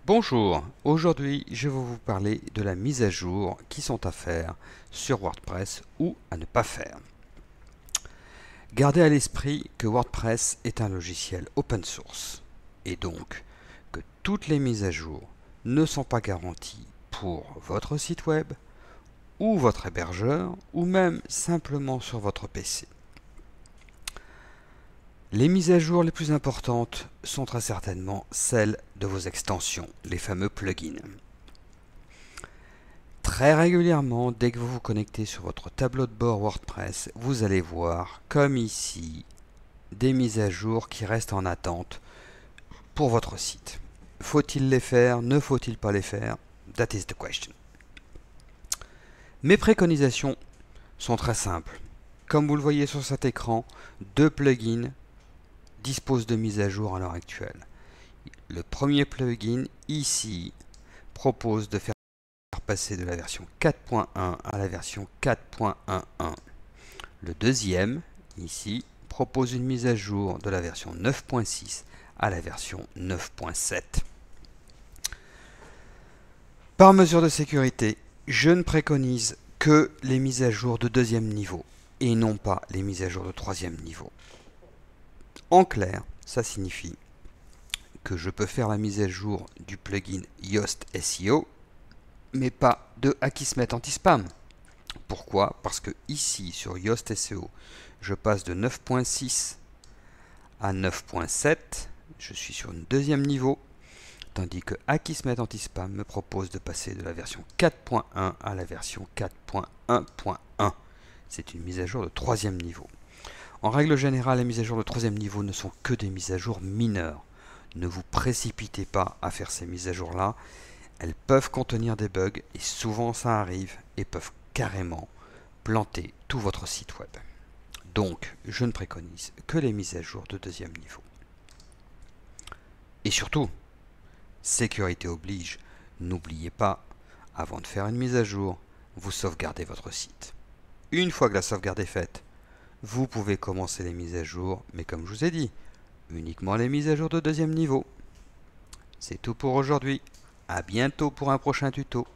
Bonjour, aujourd'hui je vais vous parler de la mise à jour qui sont à faire sur WordPress ou à ne pas faire. Gardez à l'esprit que WordPress est un logiciel open source et donc que toutes les mises à jour ne sont pas garanties pour votre site web ou votre hébergeur ou même simplement sur votre PC. Les mises à jour les plus importantes sont très certainement celles de vos extensions, les fameux plugins. Très régulièrement, dès que vous vous connectez sur votre tableau de bord WordPress, vous allez voir, comme ici, des mises à jour qui restent en attente pour votre site. Faut-il les faire? Ne faut-il pas les faire? That is the question. Mes préconisations sont très simples. Comme vous le voyez sur cet écran, deux plugins disposent de mises à jour à l'heure actuelle. Le premier plugin, ici, propose de faire passer de la version 4.1 à la version 4.11. Le deuxième, ici, propose une mise à jour de la version 9.6 à la version 9.7. Par mesure de sécurité, je ne préconise que les mises à jour de deuxième niveau et non pas les mises à jour de troisième niveau. En clair, ça signifie que je peux faire la mise à jour du plugin Yoast SEO, mais pas de Akismet Anti-Spam. Pourquoi? Parce que ici, sur Yoast SEO, je passe de 9.6 à 9.7. Je suis sur un deuxième niveau, tandis que Akismet Anti-Spam me propose de passer de la version 4.1 à la version 4.1.1. C'est une mise à jour de troisième niveau. En règle générale, les mises à jour de troisième niveau ne sont que des mises à jour mineures. Ne vous précipitez pas à faire ces mises à jour-là. Elles peuvent contenir des bugs, et souvent ça arrive, et peuvent carrément planter tout votre site web. Donc, je ne préconise que les mises à jour de deuxième niveau. Et surtout, sécurité oblige, n'oubliez pas, avant de faire une mise à jour, vous sauvegardez votre site. Une fois que la sauvegarde est faite, vous pouvez commencer les mises à jour, mais comme je vous ai dit, uniquement les mises à jour de deuxième niveau. C'est tout pour aujourd'hui. À bientôt pour un prochain tuto.